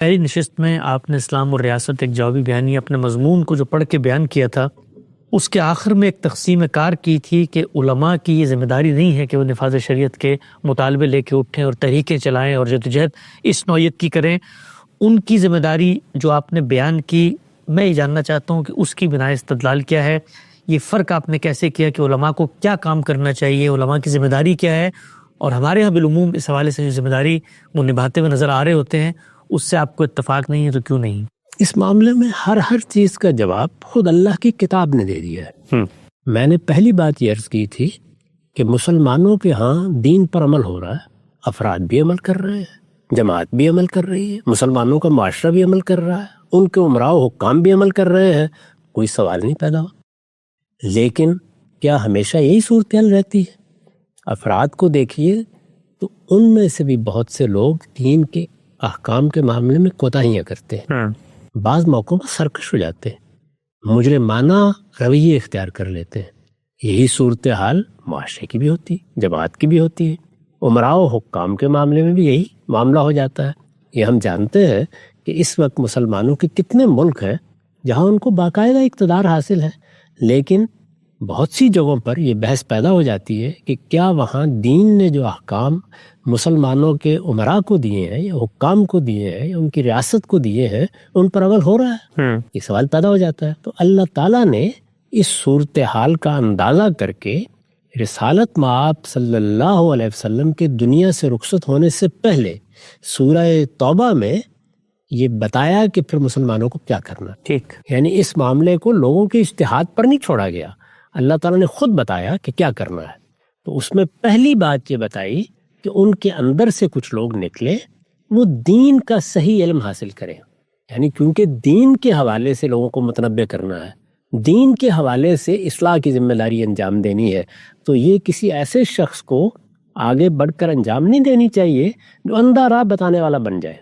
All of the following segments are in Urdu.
پہلی نشست میں آپ نے اسلام اور ریاست ایک جوابی بیانیہ اپنے مضمون کو جو پڑھ کے بیان کیا تھا، اس کے آخر میں ایک تقسیم کار کی تھی کہ علماء کی یہ ذمہ داری نہیں ہے کہ وہ نفاذ شریعت کے مطالبے لے کے اٹھیں اور تحریکیں چلائیں اور جدوجہد اس نوعیت کی کریں. ان کی ذمہ داری جو آپ نے بیان کی، میں یہ جاننا چاہتا ہوں کہ اس کی بنائے استدلال کیا ہے، یہ فرق آپ نے کیسے کیا کہ علماء کو کیا کام کرنا چاہیے، علماء کی ذمہ داری کیا ہے، اور ہمارے یہاں بالعموم اس حوالے سے جو ذمہ داری وہ نبھاتے ہوئے نظر آ رہے ہوتے ہیں، اس سے آپ کو اتفاق نہیں ہے تو کیوں نہیں؟ اس معاملے میں ہر چیز کا جواب خود اللہ کی کتاب نے دے دیا ہے. میں نے پہلی بات یہ عرض کی تھی کہ مسلمانوں کے ہاں دین پر عمل ہو رہا ہے، افراد بھی عمل کر رہے ہیں، جماعت بھی عمل کر رہی ہے، مسلمانوں کا معاشرہ بھی عمل کر رہا ہے، ان کے عمراء و حکام بھی عمل کر رہے ہیں، کوئی سوال نہیں پیدا ہوا. لیکن کیا ہمیشہ یہی صورتحال رہتی ہے؟ افراد کو دیکھیے تو ان میں سے بھی بہت سے لوگ دین کے احکام کے معاملے میں کوتاہیاں کرتے ہیں، بعض موقعوں پر سرکش ہو جاتے ہیں، مجرمانہ رویے اختیار کر لیتے ہیں. یہی صورتحال معاشرے کی بھی ہوتی ہے، جماعت کی بھی ہوتی ہے، عمراء و حکام کے معاملے میں بھی یہی معاملہ ہو جاتا ہے. یہ ہم جانتے ہیں کہ اس وقت مسلمانوں کے کتنے ملک ہیں جہاں ان کو باقاعدہ اقتدار حاصل ہے، لیکن بہت سی جگہوں پر یہ بحث پیدا ہو جاتی ہے کہ کیا وہاں دین نے جو احکام مسلمانوں کے عمراء کو دیے ہیں یا حکام کو دیے ہیں یا ان کی ریاست کو دیے ہیں ان پر عمل ہو رہا ہے؟ یہ سوال پیدا ہو جاتا ہے. تو اللہ تعالیٰ نے اس صورتحال کا اندازہ کر کے رسالت مآب صلی اللہ علیہ وسلم کے دنیا سے رخصت ہونے سے پہلے سورہ توبہ میں یہ بتایا کہ پھر مسلمانوں کو کیا کرنا. ٹھیک، یعنی اس معاملے کو لوگوں کے اجتہاد پر نہیں چھوڑا گیا، اللہ تعالیٰ نے خود بتایا کہ کیا کرنا ہے. تو اس میں پہلی بات یہ بتائی کہ ان کے اندر سے کچھ لوگ نکلے وہ دین کا صحیح علم حاصل کریں. یعنی کیونکہ دین کے حوالے سے لوگوں کو متنبع کرنا ہے، دین کے حوالے سے اصلاح کی ذمہ داری انجام دینی ہے، تو یہ کسی ایسے شخص کو آگے بڑھ کر انجام نہیں دینی چاہیے جو اندھا راہ بتانے والا بن جائے،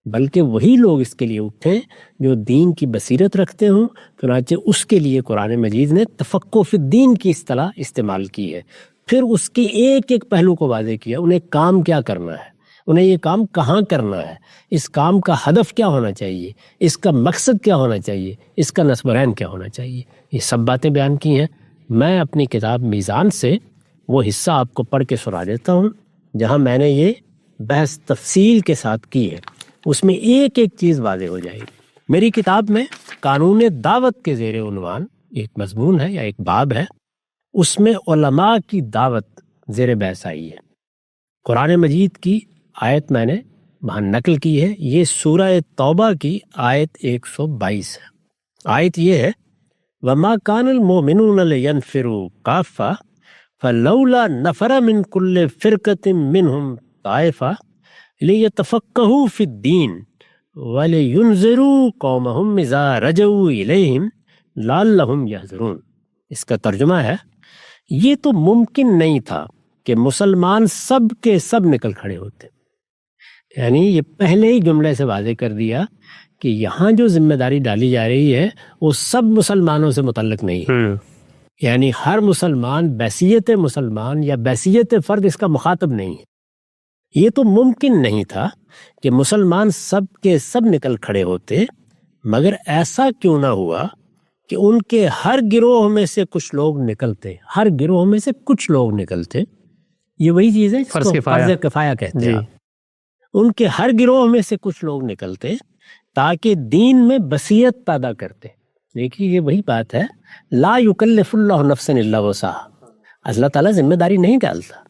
بلکہ وہی لوگ اس کے لیے اٹھیں جو دین کی بصیرت رکھتے ہوں. چنانچہ اس کے لیے قرآن مجید نے تفقہ فی الدین کی اصطلاح استعمال کی ہے. پھر اس کی ایک ایک پہلو کو واضح کیا، انہیں کام کیا کرنا ہے، انہیں یہ کام کہاں کرنا ہے، اس کام کا ہدف کیا ہونا چاہیے، اس کا مقصد کیا ہونا چاہیے، اس کا نصب عین کیا ہونا چاہیے. یہ سب باتیں بیان کی ہیں. میں اپنی کتاب میزان سے وہ حصہ آپ کو پڑھ کے سنا دیتا ہوں جہاں میں نے یہ بحث تفصیل کے ساتھ کی ہے. اس میں ایک ایک چیز واضح ہو جائے گی. میری کتاب میں قانون دعوت کے زیر عنوان ایک مضمون ہے یا ایک باب ہے، اس میں علماء کی دعوت زیر بحث آئی ہے. قرآن مجید کی آیت میں نے وہاں نقل کی ہے، یہ سورہ توبہ کی آیت 122 ہے. آیت یہ ہے وَمَا كَانَ الْمُؤْمِنُونَ لِيَنْفِرُوا كَافَّةً فَلَوْلَا نَفَرَ مِنْ كُلِّ فِرْقَةٍ مِّنْهُمْ طَائِفَةٌ لِيَتَفَقَّهُوا فِي الدِّينِ وَلِيُنذِرُوا قَوْمَهُمْ إِذَا رَجَعُوا إِلَيْهِمْ لَعَلَّهُمْ يَحْذَرُونَ. اس کا ترجمہ ہے یہ تو ممکن نہیں تھا کہ مسلمان سب کے سب نکل کھڑے ہوتے. یعنی یہ پہلے ہی جملے سے واضح کر دیا کہ یہاں جو ذمہ داری ڈالی جا رہی ہے وہ سب مسلمانوں سے متعلق نہیں ہے. یعنی ہر مسلمان بحیثیت مسلمان یا بحیثیت فرد اس کا مخاطب نہیں ہے. یہ تو ممکن نہیں تھا کہ مسلمان سب کے سب نکل کھڑے ہوتے، مگر ایسا کیوں نہ ہوا کہ ان کے ہر گروہ میں سے کچھ لوگ نکلتے، ہر گروہ میں سے کچھ لوگ نکلتے. یہ وہی چیز ہے فرض کفایہ کہتے ہیں. ان کے ہر گروہ میں سے کچھ لوگ نکلتے تاکہ دین میں بصیرت پیدا کرتے. دیکھیے یہ وہی بات ہے، لا یکلف اللہ نفسا الا وسعہا. اللہ تعالیٰ ذمہ داری نہیں ڈالتا.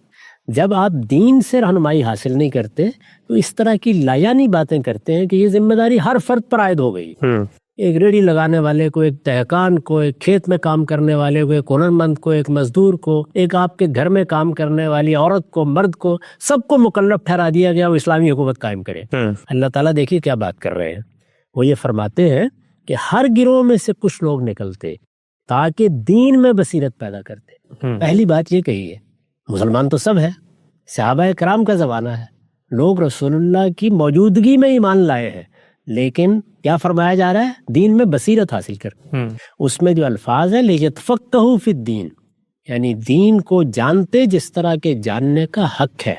جب آپ دین سے رہنمائی حاصل نہیں کرتے تو اس طرح کی لایانی باتیں کرتے ہیں کہ یہ ذمہ داری ہر فرد پر عائد ہو گئی. ایک ریڑھی لگانے والے کو، ایک دہقان کو، ایک کھیت میں کام کرنے والے کو، ایک ہنرمند کو، ایک مزدور کو، ایک آپ کے گھر میں کام کرنے والی عورت کو، مرد کو، سب کو مکلف ٹھہرا دیا گیا وہ اسلامی حکومت قائم کرے. اللہ تعالیٰ دیکھیے کیا بات کر رہے ہیں. وہ یہ فرماتے ہیں کہ ہر گروہ میں سے کچھ لوگ نکلتے تاکہ دین میں بصیرت پیدا کرتے. پہلی بات یہ کہی ہے مسلمان تو سب ہے، صحابہ کرام کا زمانہ ہے، لوگ رسول اللہ کی موجودگی میں ایمان لائے ہیں، لیکن کیا فرمایا جا رہا ہے؟ دین میں بصیرت حاصل کر. اس میں جو الفاظ ہیں لیتفقہوا فی الدین، یعنی دین کو جانتے جس طرح کے جاننے کا حق ہے،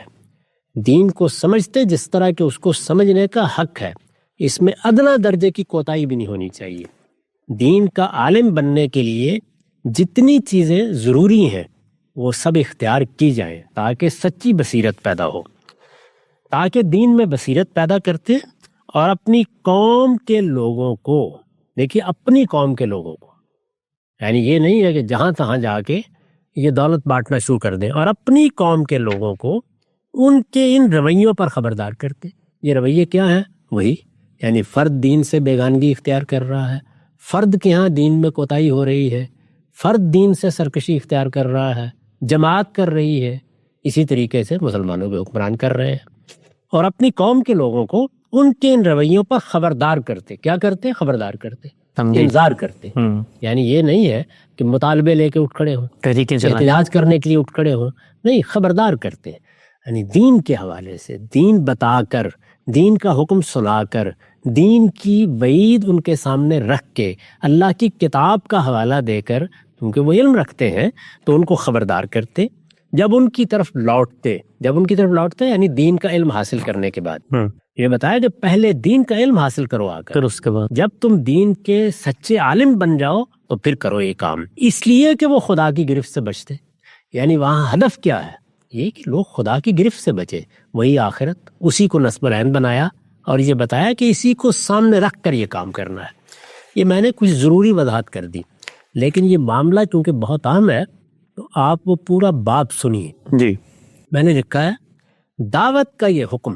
دین کو سمجھتے جس طرح کے اس کو سمجھنے کا حق ہے. اس میں ادنا درجے کی کوتاہی بھی نہیں ہونی چاہیے۔ دین کا عالم بننے کے لیے جتنی چیزیں ضروری ہیں وہ سب اختیار کی جائیں تاکہ سچی بصیرت پیدا ہو، تاکہ دین میں بصیرت پیدا کرتے اور اپنی قوم کے لوگوں کو، دیکھیے اپنی قوم کے لوگوں کو، یعنی یہ نہیں ہے کہ جہاں تہاں جا کے یہ دولت بانٹنا شروع کر دیں، اور اپنی قوم کے لوگوں کو ان کے ان رویوں پر خبردار کرتے۔ یہ رویے کیا ہیں؟ وہی یعنی فرد دین سے بیگانگی اختیار کر رہا ہے، فرد کے ہاں دین میں کوتاہی ہو رہی ہے، فرد دین سے سرکشی اختیار کر رہا ہے، جماعت کر رہی ہے، اسی طریقے سے مسلمانوں کے حکمران کر رہے ہیں، اور اپنی قوم کے لوگوں کو ان کے ان رویوں پر خبردار کرتے۔ کیا کرتے؟ خبردار کرتے، انذار کرتے۔ یعنی یہ نہیں ہے کہ مطالبے لے کے اٹھ کھڑے ہوں، احتجاج کرنے کے لیے اٹھ کھڑے ہوں، نہیں، خبردار کرتے، یعنی دین کے حوالے سے، دین بتا کر، دین کا حکم سنا کر، دین کی وعید ان کے سامنے رکھ کے، اللہ کی کتاب کا حوالہ دے کر، کیونکہ وہ علم رکھتے ہیں تو ان کو خبردار کرتے۔ جب ان کی طرف لوٹتے یعنی دین کا علم حاصل کرنے کے بعد یہ بتایا کہ پہلے دین کا علم حاصل کرو آ کر، اس کے بعد جب تم دین کے سچے عالم بن جاؤ تو پھر کرو یہ کام، اس لیے کہ وہ خدا کی گرفت سے بچتے۔ یعنی وہاں ہدف کیا ہے؟ یہ کہ لوگ خدا کی گرفت سے بچے، وہی آخرت، اسی کو نصب العین بنایا اور یہ بتایا کہ اسی کو سامنے رکھ کر یہ کام کرنا ہے۔ یہ میں نے کچھ ضروری وضاحت کر دی، لیکن یہ معاملہ چونکہ بہت اہم ہے تو آپ وہ پورا باب سنیے۔ جی، میں نے لکھا ہے دعوت کا یہ حکم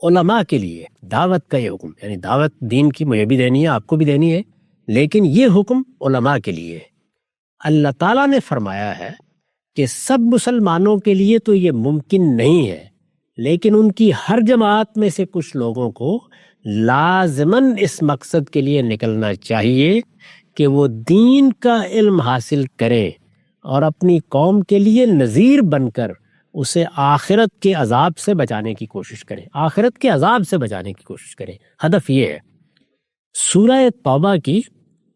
علماء کے لیے، دعوت کا یہ حکم یعنی دعوت دین کی مجھے بھی دینی ہے، آپ کو بھی دینی ہے، لیکن یہ حکم علماء کے لیے۔ اللہ تعالیٰ نے فرمایا ہے کہ سب مسلمانوں کے لیے تو یہ ممکن نہیں ہے، لیکن ان کی ہر جماعت میں سے کچھ لوگوں کو لازماً اس مقصد کے لیے نکلنا چاہیے کہ وہ دین کا علم حاصل کریں اور اپنی قوم کے لیے نذیر بن کر اسے آخرت کے عذاب سے بچانے کی کوشش کریں، آخرت کے عذاب سے بچانے کی کوشش کریں۔ ہدف یہ ہے۔ سورہ توبہ کی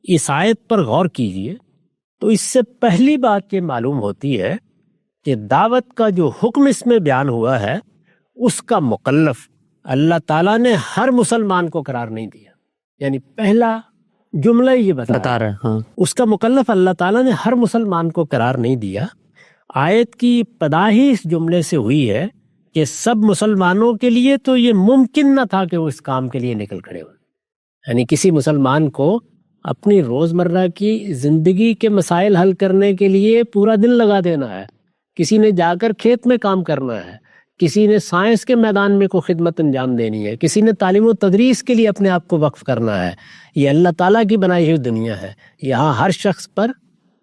اس آیت پر غور کیجئے تو اس سے پہلی بات یہ معلوم ہوتی ہے کہ دعوت کا جو حکم اس میں بیان ہوا ہے اس کا مکلف اللہ تعالیٰ نے ہر مسلمان کو قرار نہیں دیا، یعنی پہلا جملہ یہ بتا رہا ہے، ہاں، اس کا مکلف اللہ تعالیٰ نے ہر مسلمان کو قرار نہیں دیا۔ آیت کی ابتدا ہی اس جملے سے ہوئی ہے کہ سب مسلمانوں کے لیے تو یہ ممکن نہ تھا کہ وہ اس کام کے لیے نکل کھڑے ہوں، یعنی کسی مسلمان کو اپنی روزمرہ کی زندگی کے مسائل حل کرنے کے لیے پورا دن لگا دینا ہے، کسی نے جا کر کھیت میں کام کرنا ہے، کسی نے سائنس کے میدان میں کوئی خدمت انجام دینی ہے، کسی نے تعلیم و تدریس کے لیے اپنے آپ کو وقف کرنا ہے۔ یہ اللہ تعالیٰ کی بنائی ہوئی دنیا ہے، یہاں ہر شخص پر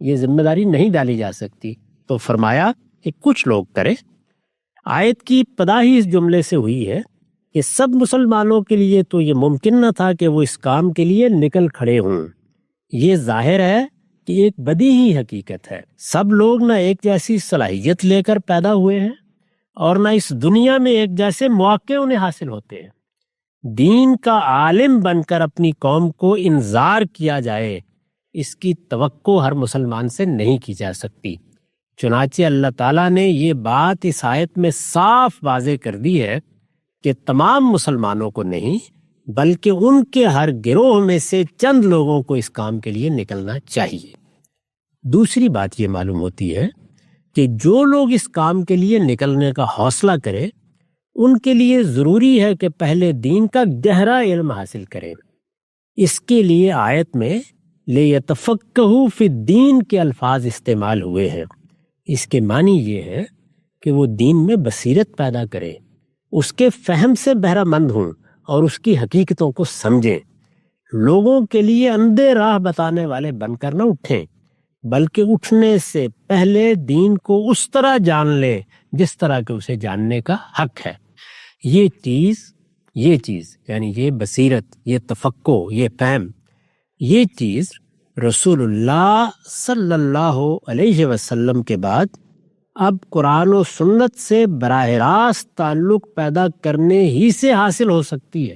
یہ ذمہ داری نہیں ڈالی جا سکتی، تو فرمایا کہ کچھ لوگ کرے۔ آیت کی ابتدا ہی اس جملے سے ہوئی ہے کہ سب مسلمانوں کے لیے تو یہ ممکن نہ تھا کہ وہ اس کام کے لیے نکل کھڑے ہوں۔ یہ ظاہر ہے کہ ایک بدیہی حقیقت ہے، سب لوگ نہ ایک جیسی صلاحیت لے کر پیدا ہوئے ہیں اور نہ اس دنیا میں ایک جیسے مواقع انہیں حاصل ہوتے ہیں۔ دین کا عالم بن کر اپنی قوم کو انذار کیا جائے، اس کی توقع ہر مسلمان سے نہیں کی جا سکتی۔ چنانچہ اللہ تعالیٰ نے یہ بات اس آیت میں صاف واضح کر دی ہے کہ تمام مسلمانوں کو نہیں بلکہ ان کے ہر گروہ میں سے چند لوگوں کو اس کام کے لیے نکلنا چاہیے۔ دوسری بات یہ معلوم ہوتی ہے کہ جو لوگ اس کام کے لیے نکلنے کا حوصلہ کرے ان کے لیے ضروری ہے کہ پہلے دین کا گہرا علم حاصل کریں۔ اس کے لیے آیت میں لِیَتَفَقَّهُوا فِی الدِّین کے الفاظ استعمال ہوئے ہیں۔ اس کے معنی یہ ہے کہ وہ دین میں بصیرت پیدا کریں، اس کے فہم سے بہرہ مند ہوں اور اس کی حقیقتوں کو سمجھیں۔ لوگوں کے لیے اندھے راہ بتانے والے بن کر نہ اٹھیں، بلکہ اٹھنے سے پہلے دین کو اس طرح جان لیں جس طرح کہ اسے جاننے کا حق ہے۔ یہ چیز یعنی یہ بصیرت، یہ تفقع، یہ فہم، یہ چیز رسول اللہ صلی اللہ علیہ وسلم کے بعد اب قرآن و سنت سے براہ راست تعلق پیدا کرنے ہی سے حاصل ہو سکتی ہے۔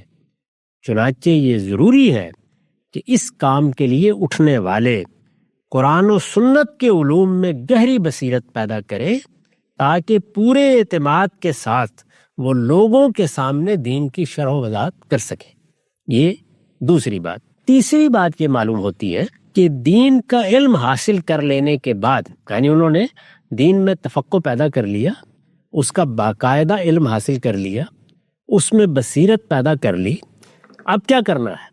چنانچہ یہ ضروری ہے کہ اس کام کے لیے اٹھنے والے قرآن و سنت کے علوم میں گہری بصیرت پیدا کرے تاکہ پورے اعتماد کے ساتھ وہ لوگوں کے سامنے دین کی شرح و وضاحت کر سکے۔ یہ دوسری بات۔ تیسری بات یہ معلوم ہوتی ہے کہ دین کا علم حاصل کر لینے کے بعد، یعنی انہوں نے دین میں تفقہ پیدا کر لیا، اس کا باقاعدہ علم حاصل کر لیا، اس میں بصیرت پیدا کر لی، اب کیا کرنا ہے؟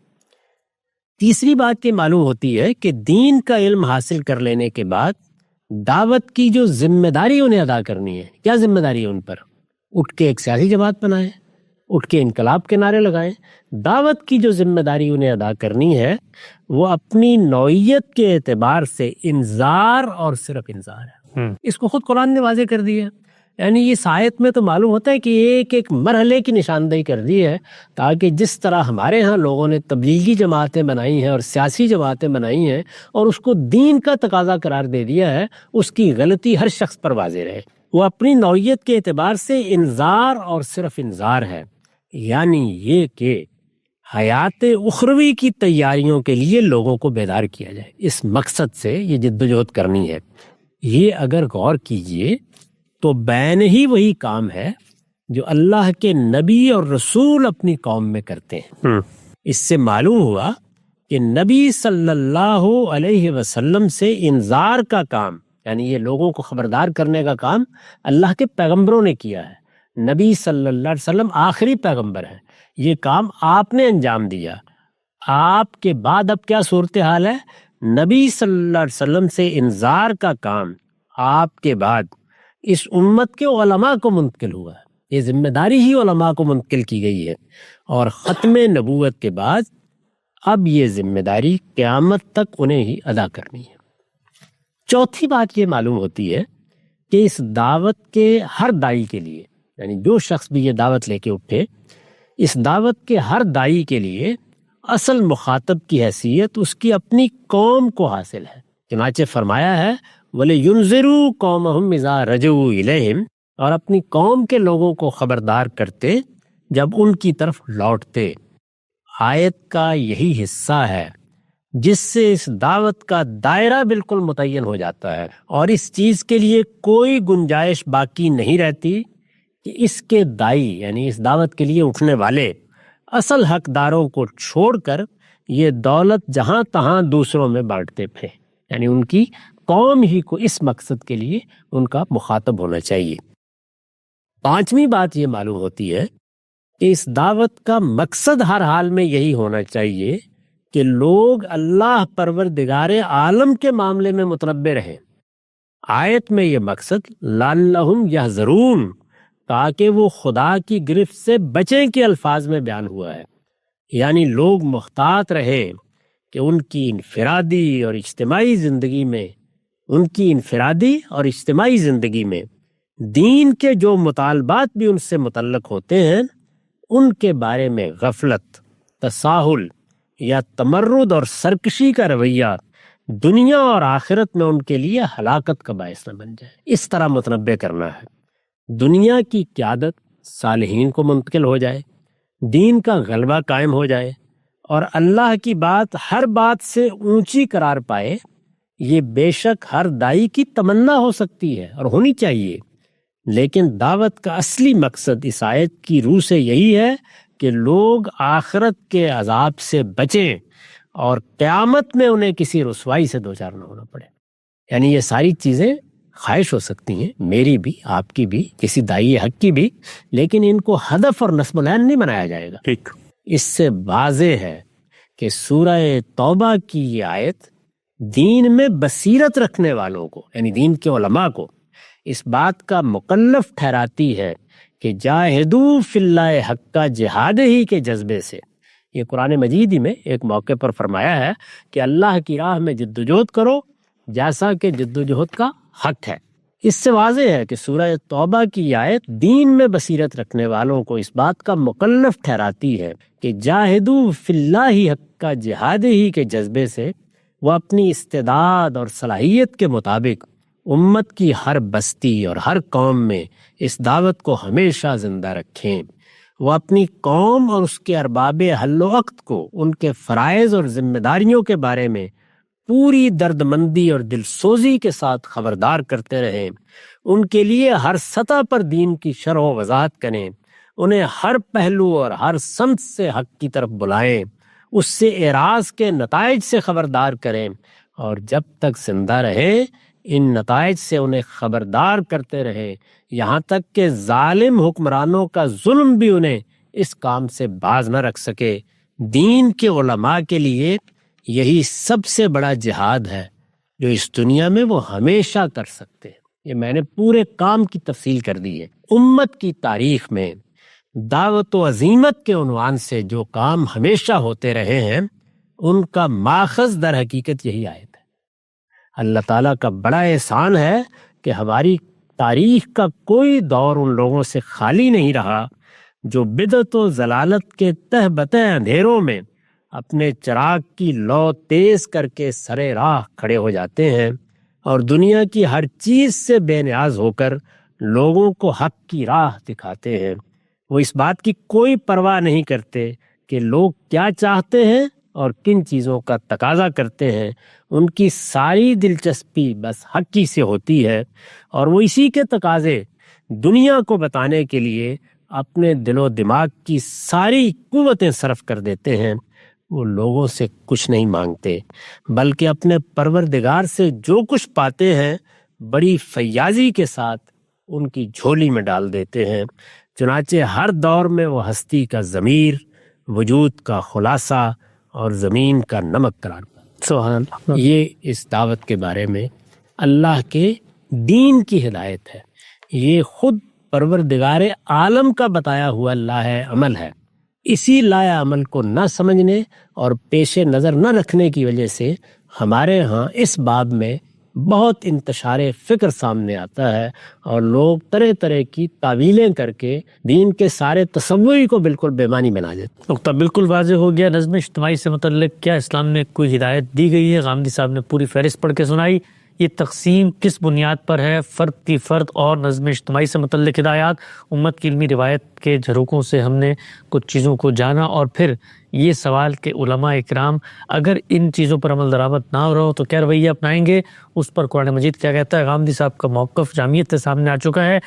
تیسری بات یہ معلوم ہوتی ہے کہ دین کا علم حاصل کر لینے کے بعد دعوت کی جو ذمہ داری انہیں ادا کرنی ہے، کیا ذمہ داری ہے ان پر؟ اٹھ کے ایک سیاسی جماعت بنائیں، اٹھ کے انقلاب کے نعرے لگائیں۔ دعوت کی جو ذمہ داری انہیں ادا کرنی ہے وہ اپنی نوعیت کے اعتبار سے انذار اور صرف انذار ہے۔ اس کو خود قرآن نے واضح کر دیا ہے، یعنی یہ آیت میں تو معلوم ہوتا ہے کہ ایک ایک مرحلے کی نشاندہی کر دی ہے، تاکہ جس طرح ہمارے ہاں لوگوں نے تبلیغی جماعتیں بنائی ہیں اور سیاسی جماعتیں بنائی ہیں اور اس کو دین کا تقاضا قرار دے دیا ہے، اس کی غلطی ہر شخص پر واضح رہے۔ وہ اپنی نوعیت کے اعتبار سے انذار اور صرف انذار ہے، یعنی یہ کہ حیات اخروی کی تیاریوں کے لیے لوگوں کو بیدار کیا جائے، اس مقصد سے یہ جدوجہد کرنی ہے۔ یہ اگر غور کیجئے تو بین ہی وہی کام ہے جو اللہ کے نبی اور رسول اپنی قوم میں کرتے ہیں۔ اس سے معلوم ہوا کہ نبی صلی اللہ علیہ وسلم سے انذار کا کام، یعنی یہ لوگوں کو خبردار کرنے کا کام اللہ کے پیغمبروں نے کیا ہے۔ نبی صلی اللہ علیہ وسلم آخری پیغمبر ہیں، یہ کام آپ نے انجام دیا۔ آپ کے بعد اب کیا صورتحال ہے؟ نبی صلی اللہ علیہ وسلم سے انذار کا کام آپ کے بعد اس امت کے علماء کو منتقل ہوا ہے، یہ ذمہ داری ہی علماء کو منتقل کی گئی ہے، اور ختم نبوت کے بعد اب یہ ذمہ داری قیامت تک انہیں ہی ادا کرنی ہے۔ چوتھی بات یہ معلوم ہوتی ہے کہ اس دعوت کے ہر داعی کے لیے، یعنی جو شخص بھی یہ دعوت لے کے اٹھے، اس دعوت کے ہر داعی کے لیے اصل مخاطب کی حیثیت اس کی اپنی قوم کو حاصل ہے۔ چنانچہ فرمایا ہے وَلِيُنذِرُوا قَوْمَهُمْ إِذَا رَجَعُوا إِلَيْهِمْ، اور اپنی قوم کے لوگوں کو خبردار کرتے جب ان کی طرف لوٹتے۔ آیت کا یہی حصہ ہے جس سے اس دعوت کا دائرہ بالکل متعین ہو جاتا ہے، اور اس چیز کے لیے کوئی گنجائش باقی نہیں رہتی کہ اس کے داعی، یعنی اس دعوت کے لیے اٹھنے والے، اصل حقداروں کو چھوڑ کر یہ دولت جہاں تہاں دوسروں میں بانٹتے پھریں، یعنی ان کی قوم ہی کو اس مقصد کے لیے ان کا مخاطب ہونا چاہیے۔ پانچویں بات یہ معلوم ہوتی ہے کہ اس دعوت کا مقصد ہر حال میں یہی ہونا چاہیے کہ لوگ اللہ پروردگار عالم کے معاملے میں متنبہ رہیں۔ آیت میں یہ مقصد لعلہم یحذرون، تاکہ وہ خدا کی گرفت سے بچیں کے الفاظ میں بیان ہوا ہے، یعنی لوگ محتاط رہے کہ ان کی انفرادی اور اجتماعی زندگی میں دین کے جو مطالبات بھی ان سے متعلق ہوتے ہیں ان کے بارے میں غفلت، تساہل یا تمرد اور سرکشی کا رویہ دنیا اور آخرت میں ان کے لیے ہلاکت کا باعث نہ بن جائے۔ اس طرح متنبہ کرنا ہے، دنیا کی قیادت صالحین کو منتقل ہو جائے، دین کا غلبہ قائم ہو جائے، اور اللہ کی بات ہر بات سے اونچی قرار پائے۔ یہ بے شک ہر داعی کی تمنا ہو سکتی ہے اور ہونی چاہیے، لیکن دعوت کا اصلی مقصد اس آیت کی روح سے یہی ہے کہ لوگ آخرت کے عذاب سے بچیں اور قیامت میں انہیں کسی رسوائی سے دوچار نہ ہونا پڑے۔ یعنی یہ ساری چیزیں خواہش ہو سکتی ہیں، میری بھی، آپ کی بھی، کسی داعی حق کی بھی، لیکن ان کو ہدف اور نصب العین نہیں بنایا جائے گا۔ ٹھیک، اس سے واضح ہے کہ سورہ توبہ کی یہ آیت دین میں بصیرت رکھنے والوں کو، یعنی دین کے علماء کو، اس بات کا مکلف ٹھہراتی ہے کہ جاہدوا فی اللہ حق کا جہاد ہی کے جذبے سے۔ یہ قرآن مجید ہی میں ایک موقع پر فرمایا ہے کہ اللہ کی راہ میں جدوجہد کرو جیسا کہ جدوجہد کا حق ہے۔ اس سے واضح ہے کہ سورہ توبہ کی آیت دین میں بصیرت رکھنے والوں کو اس بات کا مکلف ٹھہراتی ہے کہ جاہدوا فی اللہ حق کا جہاد ہی کے جذبے سے وہ اپنی استعداد اور صلاحیت کے مطابق امت کی ہر بستی اور ہر قوم میں اس دعوت کو ہمیشہ زندہ رکھیں۔ وہ اپنی قوم اور اس کے ارباب حل و عقد کو ان کے فرائض اور ذمہ داریوں کے بارے میں پوری دردمندی اور دل سوزی کے ساتھ خبردار کرتے رہیں، ان کے لیے ہر سطح پر دین کی شرح و وضاحت کریں، انہیں ہر پہلو اور ہر سمت سے حق کی طرف بلائیں، اس سے اعراض کے نتائج سے خبردار کریں، اور جب تک زندہ رہیں ان نتائج سے انہیں خبردار کرتے رہیں، یہاں تک کہ ظالم حکمرانوں کا ظلم بھی انہیں اس کام سے باز نہ رکھ سکے۔ دین کے علماء کے لیے یہی سب سے بڑا جہاد ہے جو اس دنیا میں وہ ہمیشہ کر سکتے ہیں۔ یہ میں نے پورے کام کی تفصیل کر دی ہے۔ امت کی تاریخ میں دعوت و عزیمت کے عنوان سے جو کام ہمیشہ ہوتے رہے ہیں، ان کا ماخذ در حقیقت یہی آیت ہے۔ اللہ تعالیٰ کا بڑا احسان ہے کہ ہماری تاریخ کا کوئی دور ان لوگوں سے خالی نہیں رہا جو بدعت و ضلالت کے تہ بتہ اندھیروں میں اپنے چراغ کی لو تیز کر کے سرے راہ کھڑے ہو جاتے ہیں اور دنیا کی ہر چیز سے بے نیاز ہو کر لوگوں کو حق کی راہ دکھاتے ہیں۔ وہ اس بات کی کوئی پرواہ نہیں کرتے کہ لوگ کیا چاہتے ہیں اور کن چیزوں کا تقاضا کرتے ہیں، ان کی ساری دلچسپی بس حق ہی سے ہوتی ہے، اور وہ اسی کے تقاضے دنیا کو بتانے کے لیے اپنے دل و دماغ کی ساری قوتیں صرف کر دیتے ہیں۔ وہ لوگوں سے کچھ نہیں مانگتے بلکہ اپنے پروردگار سے جو کچھ پاتے ہیں بڑی فیاضی کے ساتھ ان کی جھولی میں ڈال دیتے ہیں۔ چنانچہ ہر دور میں وہ ہستی کا ضمیر، وجود کا خلاصہ اور زمین کا نمک قرار پاتا۔ سبحان اللہ۔ یہ اس دعوت کے بارے میں اللہ کے دین کی ہدایت ہے، یہ خود پروردگار عالم کا بتایا ہوا لاہ عمل ہے۔ اسی لاہ عمل کو نہ سمجھنے اور پیش نظر نہ رکھنے کی وجہ سے ہمارے ہاں اس باب میں بہت انتشار فکر سامنے آتا ہے، اور لوگ طرح طرح کی تعویلیں کر کے دین کے سارے تصوری کو بالکل بے معنی بنا دیتے۔ نقطہ بالکل واضح ہو گیا۔ نظم اجتماعی سے متعلق کیا اسلام میں کوئی ہدایت دی گئی ہے؟ غامدی صاحب نے پوری فہرست پڑھ کے سنائی۔ یہ تقسیم کس بنیاد پر ہے؟ فرد کی فرد اور نظم اجتماعی سے متعلق ہدایات۔ امت کی علمی روایت کے جھروکوں سے ہم نے کچھ چیزوں کو جانا، اور پھر یہ سوال کہ علماء اکرام اگر ان چیزوں پر عمل درآمد نہ ہو رہا ہو تو کیا رویہ اپنائیں گے، اس پر قرآن مجید کیا کہتا ہے۔ غامدی صاحب کا موقف جامعیت کے سامنے آ چکا ہے۔